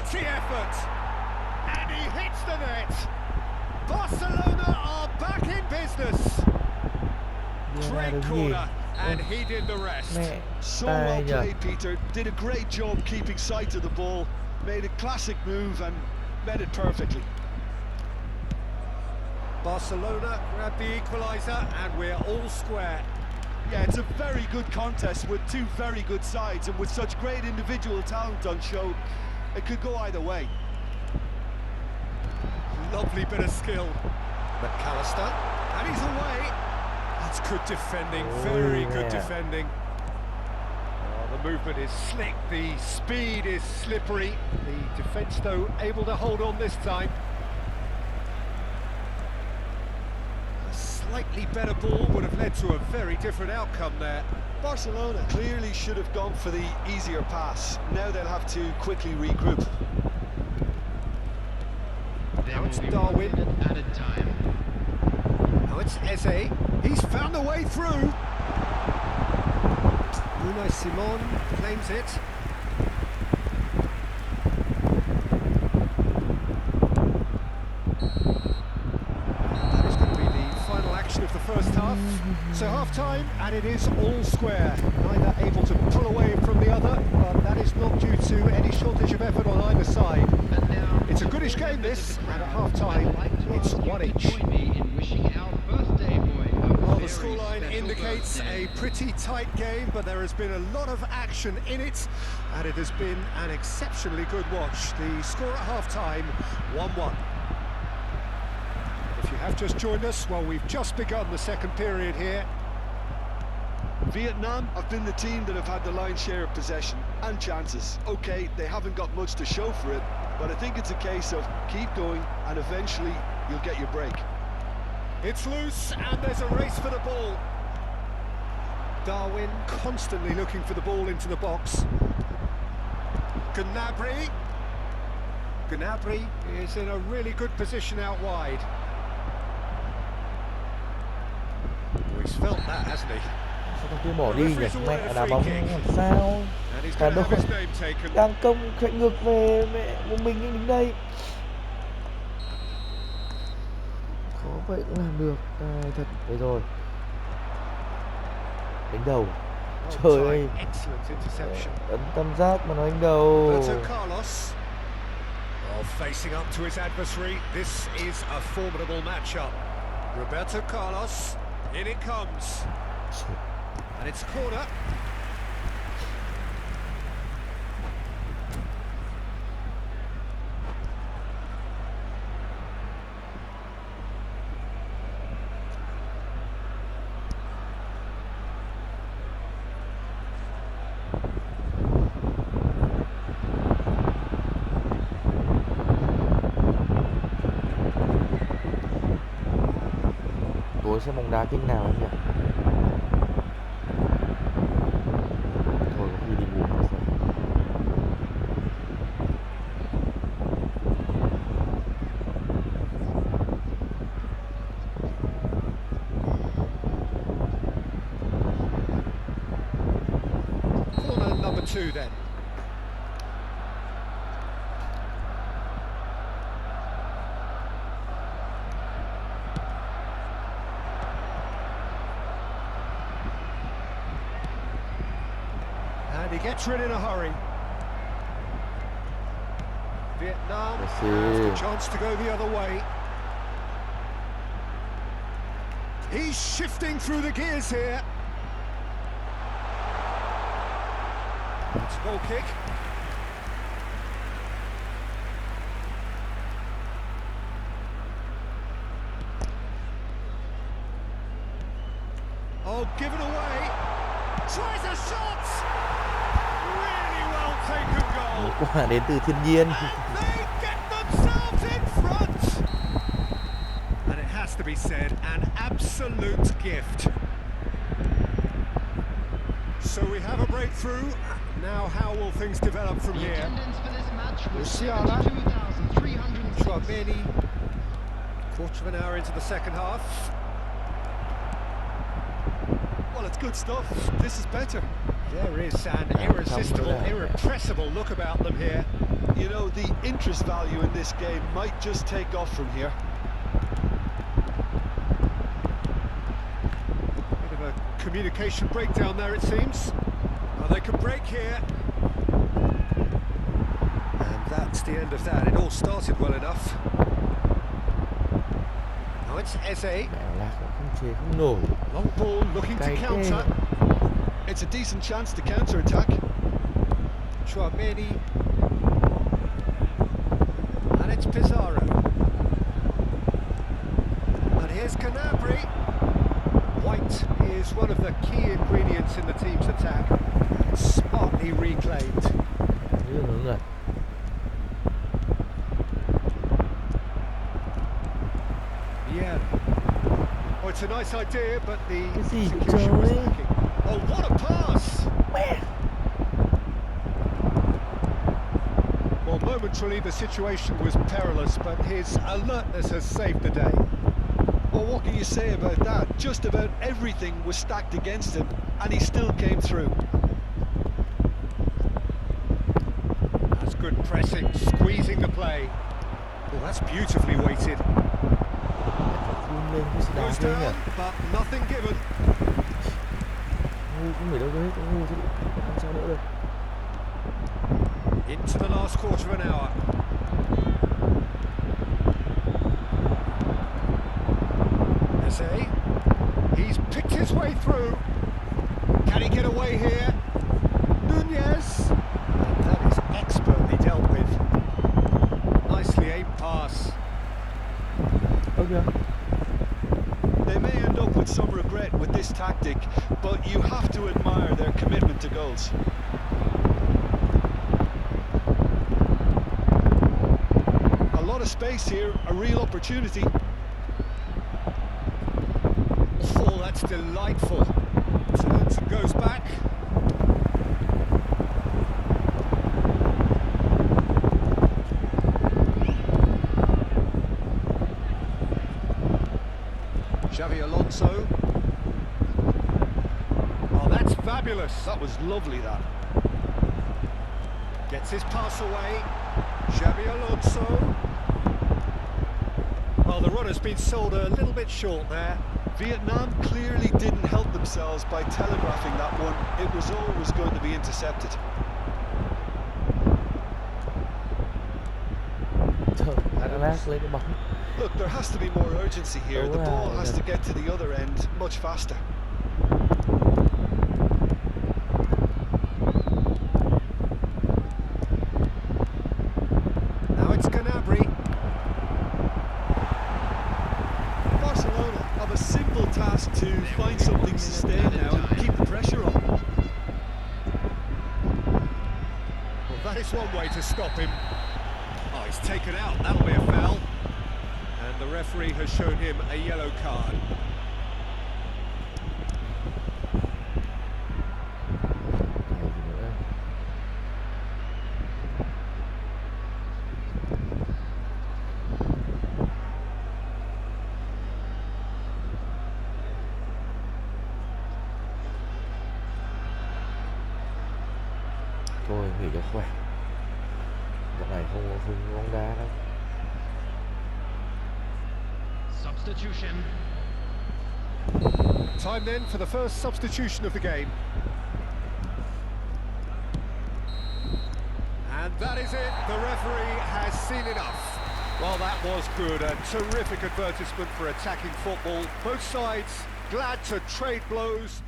mighty effort! And he hits the net! Barcelona are back in business! Great corner, and he did the rest. Mẹ So tài well nhờ. played, Peter. Did a great job keeping sight of the ball. Made a classic move and met it perfectly. Barcelona grab the equaliser, and we're all square. Yeah, it's a very good contest with two very good sides, and with such great individual talent on show, it could go either way. Lovely bit of skill. McAllister, and he's away. That's good defending, very good yeah. defending. Oh, the movement is slick, the speed is slippery. The defence, though, able to hold on this time. A slightly better ball would have led to a very different outcome there. Barcelona clearly should have gone for the easier pass. Now they'll have to quickly regroup. Now it's Darwin. Added time. Now it's Eze. He's found a way through. Unai Simon claims it. That is going to be the final action of the first half. So half-time, and it is all square. Neither able to pull away from the other, but that is not due to any shortage of effort on either side. And now, It's a goodish game, this, and at half-time, I'd like to it's ask you 1 to each. join me in wishing our birthday boy a Well, the very scoreline special indicates birthday. a pretty tight game, but there has been a lot of action in it, and it has been an exceptionally good watch. The score at half-time, 1-1. If you have just joined us, well, we've just begun the second period here. Vietnam have been the team that have had the lion's share of possession and chances. Okay, they haven't got much to show for it, but I think it's a case of keep going and eventually you'll get your break. It's loose, and there's a race for the ball. Darwin constantly looking for the ball into the box. Gnabry. Gnabry is in a really good position out wide. Oh, he's felt that, hasn't he? Sao không bỏ đi nhỉ? Mẹ đá bóng làm sao? And he's Hà going to have Nội his name taken. đang công chạy ngược về mẹ một mình nhưng đứng đây. Khó vậy cũng làm được. Tài thật. Đấy rồi. Đánh đầu. Trời ơi. Excellent interception. Ấn tam giác mà nó đánh đầu. Roberto Carlos. Oh, facing up to his adversary. This is a formidable matchup. Roberto Carlos. In it comes. And it's corner. Tối xem bóng đá kênh nào em nhỉ? Thôi có khi đi ngủ mà xem. Corner number 2 then. And he gets rid in a hurry. Vietnam has the chance to go the other way. He's shifting through the gears here. It's a goal kick. Oh, given away. Tries a shot. Really well taken goal. Quả đến từ thiên nhiên. And they get themselves in front. And it has to be said, an absolute gift. So we have a breakthrough. Now how will things develop from The here? attendance for this match was Musiala. 72,306. Chouameni. Quarter of an hour into the second half. Well, it's good stuff. This is better. There is an irresistible, irrepressible look about them here. You know, the interest value in this game might just take off from here. Bit of a communication breakdown there, it seems. Well, they could break here. And that's the end of that. It all started well enough. Now it's Eze. Mẹ lạc không chê không nổi. Long ball looking to Cay ghê. counter. It's a decent chance to counter-attack. Chouameni. And it's Pizarro. And here's Canabri. White is one of the key ingredients in the team's attack. Smartly reclaimed. Như hướng rồi. Yeah. Oh, it's a nice idea, but the Cái gì vậy execution was trời? lacking. Oh, what a pass! Well, momentarily the situation was perilous, but his alertness has saved the day. Well, what can you say about that? Just about everything was stacked against him, and he still came through. That's good pressing, squeezing the play. Oh, that's beautifully weighted. Phun lên cái Goes đá down, nhỉ? but nothing given. Ngu cũng người đâu hết, ngu chứ làm sao nữa được. Into the last quarter of an hour. Eze. He's picked his way through. Can he get away here? Nunez. And that is expertly dealt with. Nicely aimed pass. Ơ kìa. They may end up with some regret with this tactic, but you have to admire their commitment to goals. A lot of space here, a real opportunity. Oh, that's delightful. Turns and goes back. Xavi Alonso. Oh, that's fabulous. That was lovely, that. Gets his pass away. Xavi Alonso. Well, the runner's been sold a little bit short there. Vietnam clearly didn't help themselves by telegraphing that one. It was always going to be intercepted. Trời, lạc lên cái bóng. Look, there has to be more urgency here. The ball has to get to the other end much faster. Now it's Canabri. Barcelona have a simple task to find something to sustain now and keep the pressure on. Well, that is one way to stop him. Oh, he's taken out. That'll be a foul. And the referee has shown him a yellow card. Cái gì nữa? Thôi nghỉ cho khỏe. Dạo này không có bóng đá đâu. Substitution. Time then for the first substitution of the game. And that is it. The referee has seen enough. Well, that was good. A terrific advertisement for attacking football. Both sides glad to trade blows.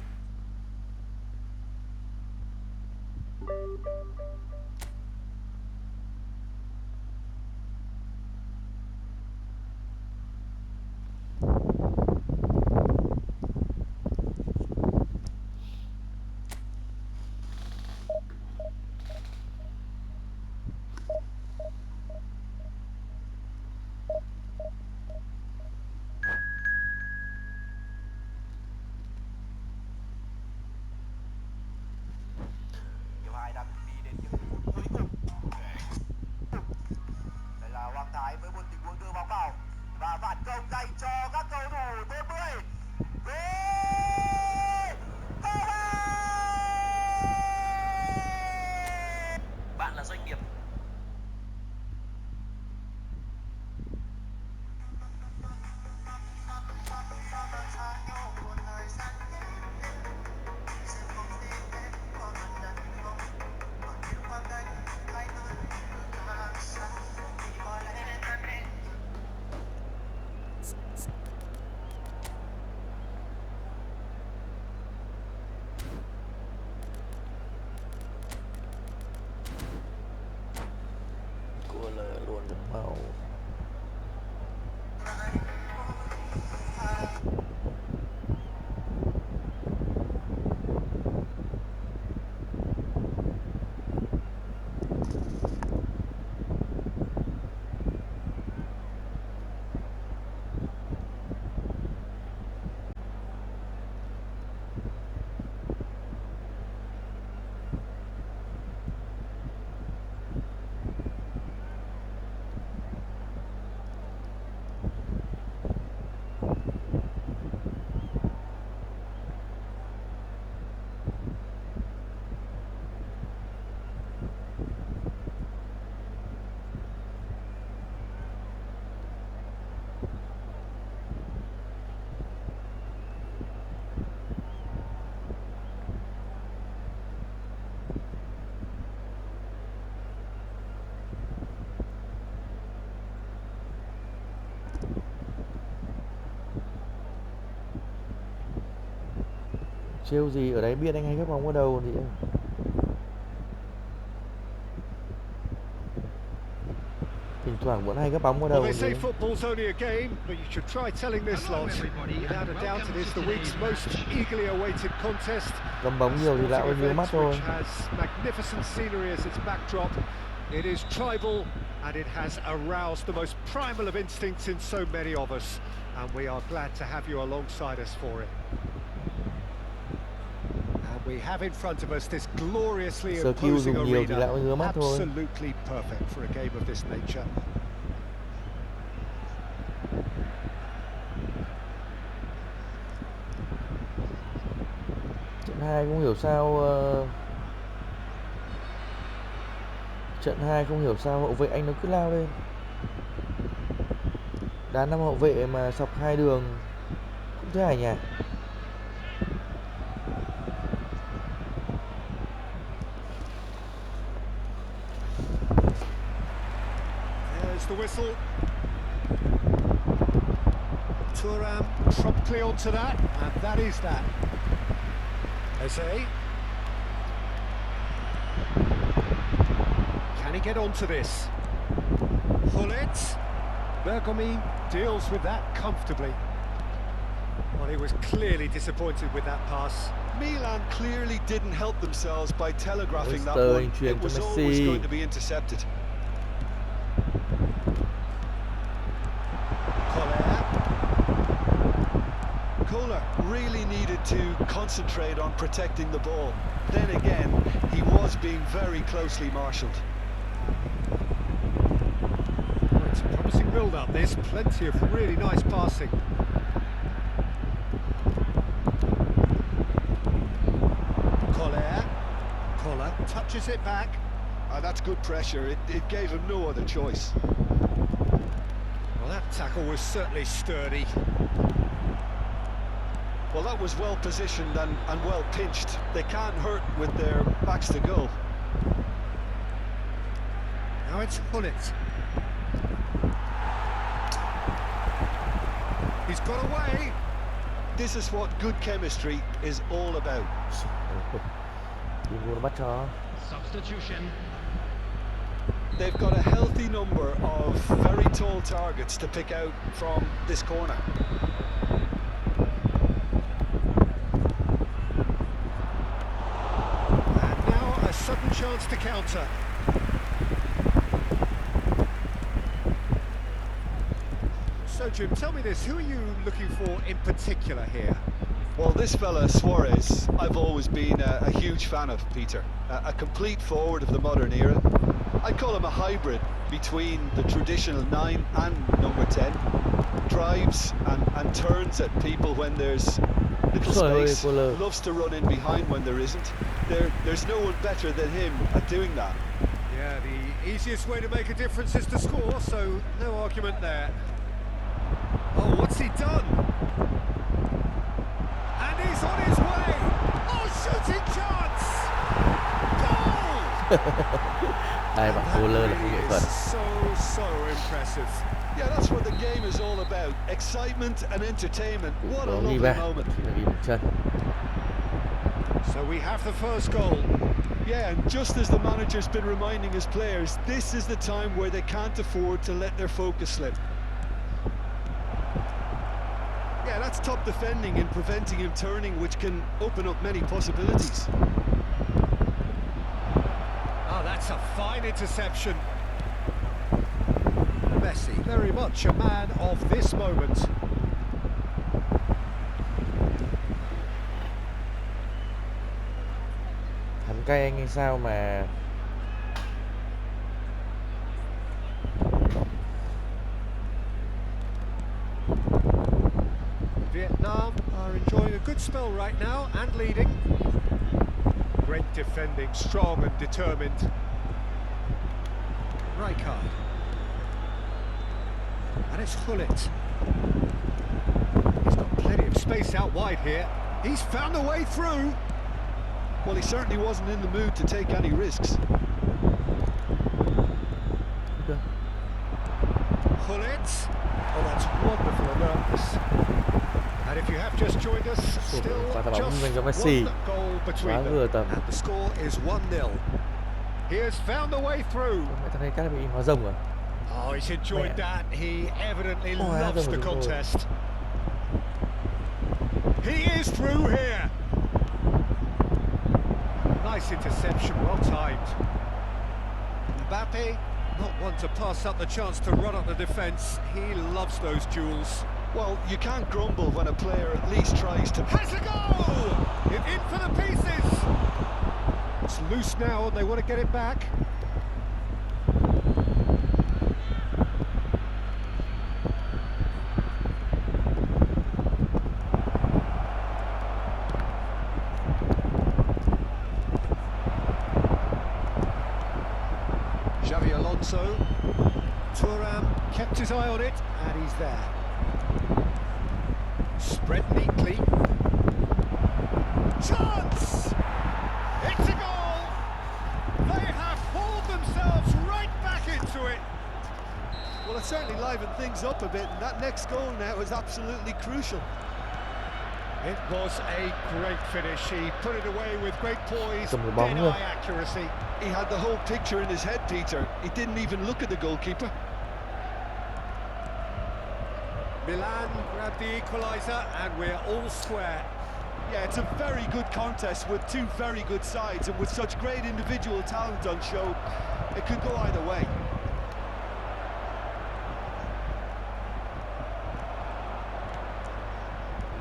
Hiệp 2 đang đi Cua là luôn được màu. Trêu gì, ở đấy biết anh hay gấp bóng vào đầu thì thỉnh thoảng vẫn hay gấp bóng vào Well, đầu they thì say football's only a game, but you should try telling this Hello, lot. everybody, Without a and doubt, welcome it is to the week's today's most match. eagerly awaited contest. găm bóng nhiều thì A lão sporting mới ngứa mắt event thôi. which has magnificent scenery as its backdrop. It is tribal, and it has aroused the most primal of instincts in so many of us, and we are glad to have you alongside us for it. And we have in front of us this gloriously Sơ cứu imposing dùng nhiều thì lão mới ngứa arena, mắt thôi. absolutely perfect for a game of this nature. Trận 2 không hiểu sao trận 2 không hiểu sao hậu vệ anh nó cứ lao lên. Đá 5 hậu vệ mà sọc 2 đường cũng thế hả nhỉ? There's the whistle. Thuram promptly onto that, and that is that. Eze. Can he get onto this? Hullet. Bergomi deals with that comfortably. Well, he was clearly disappointed with that pass. Milan clearly didn't help themselves by telegraphing that Sterling one. chuyền It cho was Messi. always going to be intercepted. Kohler really needed to concentrate on protecting the ball. Then again, he was being very closely marshalled. Oh, it's a promising build-up. There's plenty of really nice passing. Kohler touches it back. That's good pressure. It gave him no other choice. Well, that tackle was certainly sturdy. Well, that was well positioned and well pinched. They can't hurt with their backs to goal. Now it's Hullet. He's got away. This is what good chemistry is all about. Đi mua nó bắt cho. Substitution. They've got a healthy number of very tall targets to pick out from this corner. And now a sudden chance to counter. So, Jim, tell me this, who are you looking for in particular here? Well, this fella, Suarez, I've always been a huge fan of, Peter. A complete forward of the modern era. I call him a hybrid between the traditional 9 and number 10. Drives and turns at people when there's little space. Loves to run in behind when there isn't. There's no one better than him at doing that. Yeah, the easiest way to make a difference is to score, so no argument there. Oh, what's he done? And he's on his way! Oh, shooting chance! Goal! Hai bạn cô lơ là cái nghệ thuật. So impressive. Yeah, that's what the game is all about. out. Excitement and entertainment. What a Ghi lovely ba, moment. chỉ là ghi một chân. So we have the first goal. Yeah, and just as the manager's been reminding his players, this is the time where they can't afford to let their focus slip. Yeah, that's top defending and preventing him turning, which can open up many possibilities. Oh, that's a fine interception. Messi, very much a man of this moment. Thằng cay anh hay sao mà Vietnam are enjoying a good spell right now and leading. Great defending, strong and determined. Rijkaard. And it's Gullit. He's got plenty of space out wide here. He's found a way through. Well, he certainly wasn't in the mood to take any risks. Gullit. Oh, that's wonderful alertness. And if you have just joined us, still quả đá bóng just dành cho Messi. one goal between Quá them. vừa tầm. And the score is 1-0. He has found a way through. Mẹ thằng này chắc bị hóa rồng à? Oh, he's enjoyed Man. that. He evidently Oh, I loves haven't the with the ball. contest. He is through here. Nice interception, well timed. Mbappe, not one to pass up the chance to run up the defence. He loves those duels. Well, you can't grumble when a player at least tries to... Has a goal! In for the pieces! It's loose now and they want to get it back. Xavi Alonso. Thuram kept his eye on it and he's there. Spread neatly. Chance! It's a goal! They have hauled themselves right back into it. Well, it certainly livened things up a bit, and that next goal now is absolutely crucial. It was a great finish. He put it away with great poise, Cầm cái bóng dead-eye nữa. accuracy. He had the whole picture in his head, Peter. He didn't even look at the goalkeeper. Milan grabbed the equaliser and we're all square. Yeah, it's a very good contest with two very good sides, and with such great individual talent on show, it could go either way.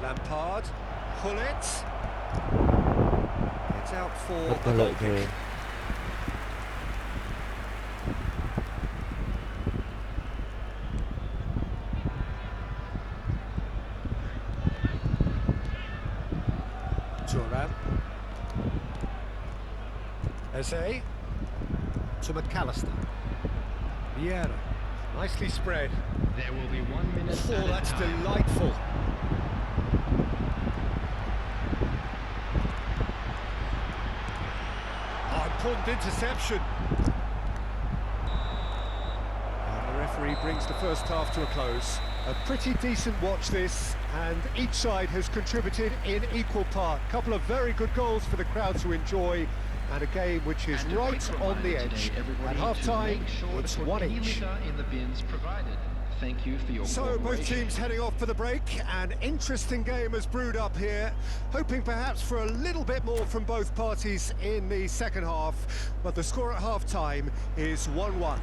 Lampard, Gullit. It's out for Rất có a lợi goal thế. kick. Thuram. Eze. To McAllister. Vieira. Nicely spread. There will be 1 minute. Oh, that's delightful. Oh, important interception. And the referee brings the first half to a close. A pretty decent watch this, and each side has contributed in equal part. Couple of very good goals for the crowd to enjoy, and a game which is And a right quick on the reminder edge. today, everybody, At to half-time, make sure it's to put 1 any each. litter in the bins provided. Thank you for your So both cooperation. teams heading off for the break. An interesting game has brewed up here, hoping perhaps for a little bit more from both parties in the second half, but the score at half-time is 1-1.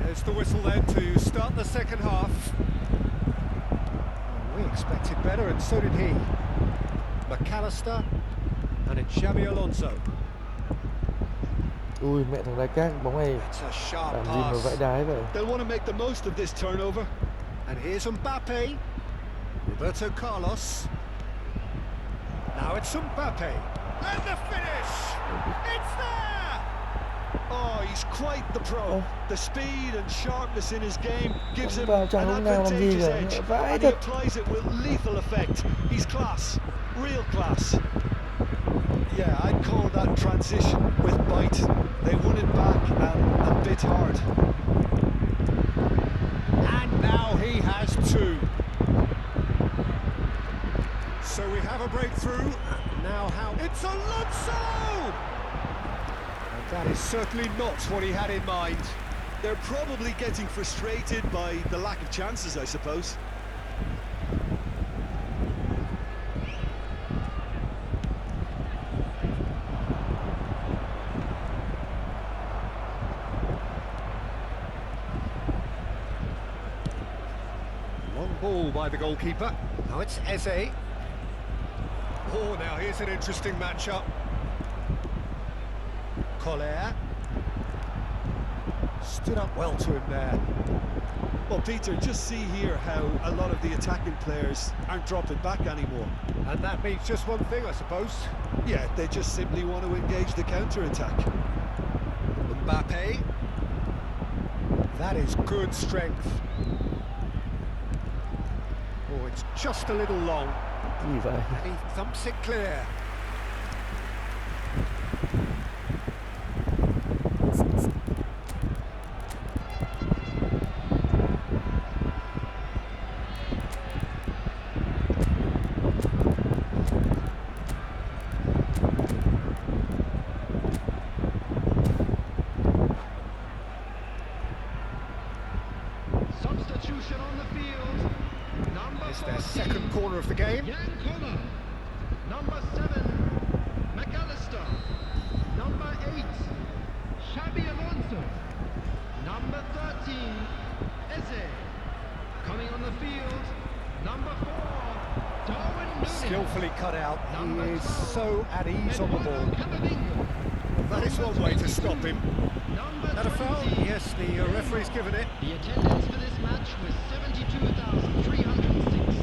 There's the whistle then to start the second half. We expected better, and so did he. McAllister, and it's Xavi Alonso. Ui mẹ thằng đá cát, bóng này It's a sharp làm gì mà vãi pass. đái vậy? They'll want to make the most of this turnover. And here's Mbappe. Roberto Carlos. Now it's Mbappe. And the finish! It's there! Oh, he's quite the pro. Oh. The speed and sharpness in his game gives him Vào an chẳng lúc nào làm gì advantageous cả, edge, mẹ vãi and he thật. applies it with lethal effect. He's class, real class. Yeah, I'd call that transition with bite. They won it back and bit hard. And now he has two. So we have a breakthrough. Now how... It's Alonso! And that is certainly not what he had in mind. They're probably getting frustrated by the lack of chances, I suppose. Long ball by the goalkeeper. Now it's Eze. Oh, now here's an interesting matchup. Collier. Stood up well to him there. Well, Peter, just see here how a lot of the attacking players aren't dropping back anymore. And that means just one thing, I suppose. Yeah, they just simply want to engage the counter-attack. Mbappe. That is good strength. Oh, it's just a little long. Gì vậy? And he thumps it clear. Substitution on the field. It's their second corner of the game. Yankona. Number 7, McAllister. Number 8, Xabi Alonso. Number 13, Eze. Coming on the field, number 4, Darwin Núñez. Skillfully cut out. He Number is 12, so at ease on the Eduardo ball. Camavinga. That is one way to stop him. Number That a foul? 20. Yes, the referee's given it. The attendance for this match was 72,306.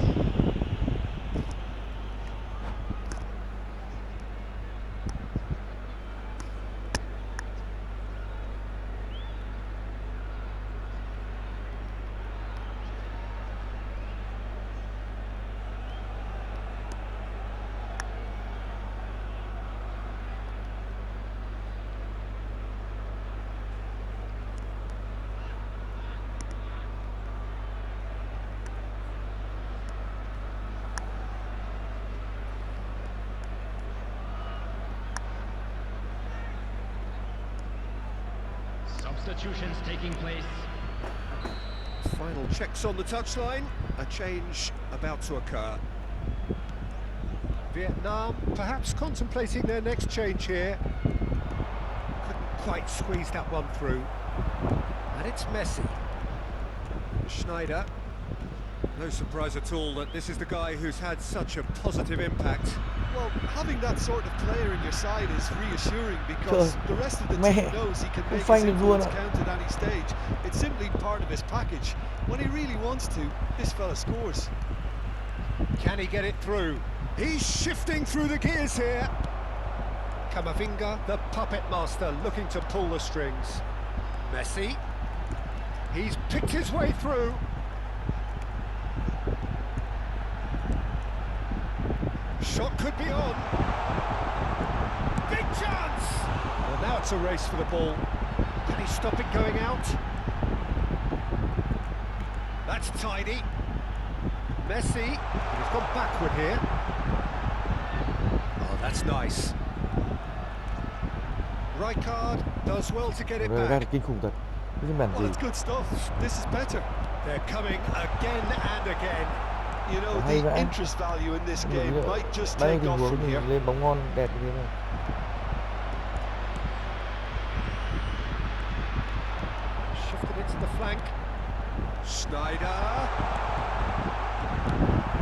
Substitutions taking place. Final checks on the touchline. A change about to occur. Vietnam perhaps contemplating their next change here. Couldn't quite squeeze that one through. And it's Messi. Schneider. No surprise at all that this is the guy who's had such a positive impact. Well, having that sort of player in your side is reassuring because Trời, the rest of the mẹ, team knows he can không make his phanh được luôn influence ạ. count at any stage. It's simply part of his package. When he really wants to, this fella scores. Can he get it through? He's shifting through the gears here. Camavinga, the puppet master, looking to pull the strings. Messi. He's picked his way through. Shot could be on. Big chance! Well, now it's a race for the ball. Can he stop it going out? That's tidy. Messi, he's gone backward here. Oh, that's nice. Rijkaard does well to get it Ra back. kinh khủng thật. Cái bản Well, gì? it's good stuff. This is better. They're coming again and again. You know, Hay the vậy. interest value in this game might just Đây take tình off huống from thì here. lên bóng ngon đẹp như thế này. Shifted into the flank. Schneider.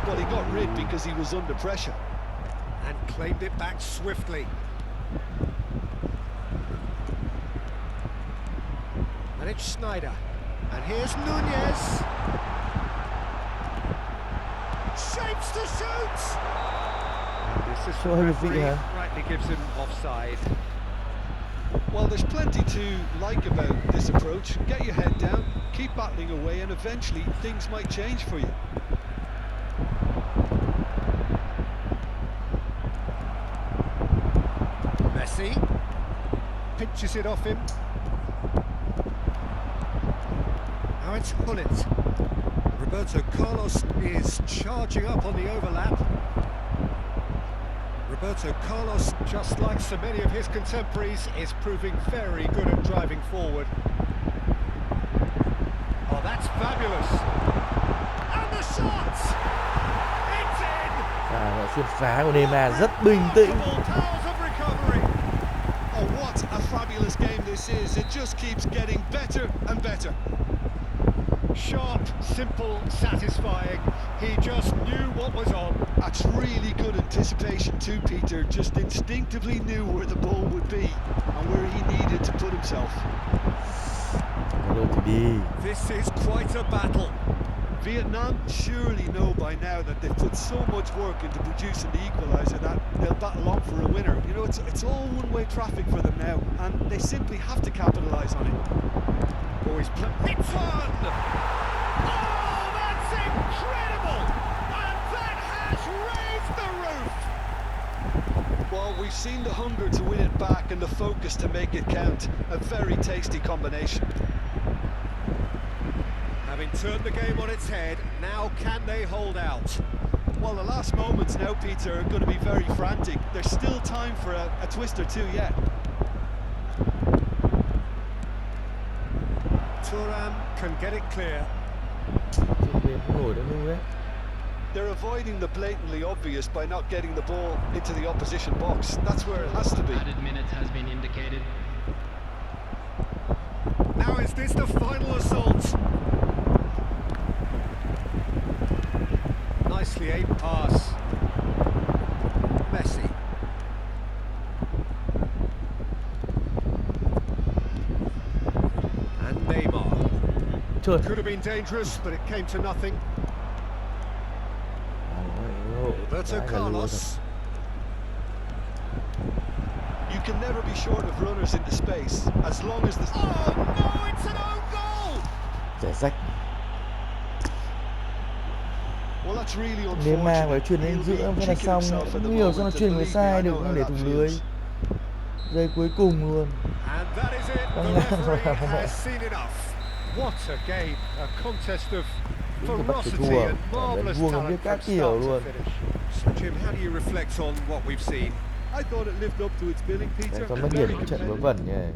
Well, he got rid because he was under pressure. And claimed it back swiftly. And it's Schneider. And here's Núñez. Shapes to shoot! And this is Trời, vị hả? rightly gives him offside. Well, there's plenty to like about this approach. Get your head down, keep battling away, and eventually things might change for you. Messi pinches it off him. Now it's Hullet. Roberto Carlos is charging up on the overlap. Roberto Carlos, just like so many of his contemporaries, is proving very good at driving forward. Oh, that's fabulous! And the shot! It's in! Pha xuyên phá của Neymar rất bình tĩnh. Remarkable powers of recovery. Oh, what a fabulous game this is. It just keeps getting better and better. Sharp, simple, satisfying. He just knew what was on. That's really good anticipation too, Peter. Just instinctively knew where the ball would be and where he needed to put himself. Rồi thì đi. This is quite a battle. Vietnam surely know by now that they've put so much work into producing the equaliser that they'll battle on for a winner. You know, it's all one-way traffic for them now, and they simply have to capitalise on it. Always it's on! Oh, that's incredible! And that has raised the roof! Well, we've seen the hunger to win it back and the focus to make it count. A very tasty combination. Having turned the game on its head, now can they hold out? Well, the last moments now, Peter, are going to be very frantic. There's still time for a twist or two yet. Thuram can get it clear. Không nổi nữa luôn đấy. They're avoiding the blatantly obvious by not getting the ball into the opposition box. That's where it has to be. Added minutes has been indicated. Now is this the final assault? Nicely aimed pass. Messi. And Neymar. Trời. Could have been dangerous, but it came to nothing. Roberto Carlos. You can never be short of runners into space as long as the... Oh no, it's an own goal! Giải rách. Well, that's really Neymar phải unfortunate. chuyền lên He'll giữa be không phải kicking xong. himself at the Không hiểu sao nó moment, chuyền and người believe me, sai I được, know không how để that thủng lưới. feels. Giây cuối cùng luôn. And that is it, the referee has seen enough. What a game, a contest of ferocity and marvellous talent from start to finish. So Jim, how do you reflect on what we've seen? I thought it lived up to its billing, Peter. Có mất điểm trận vớ vẩn nha.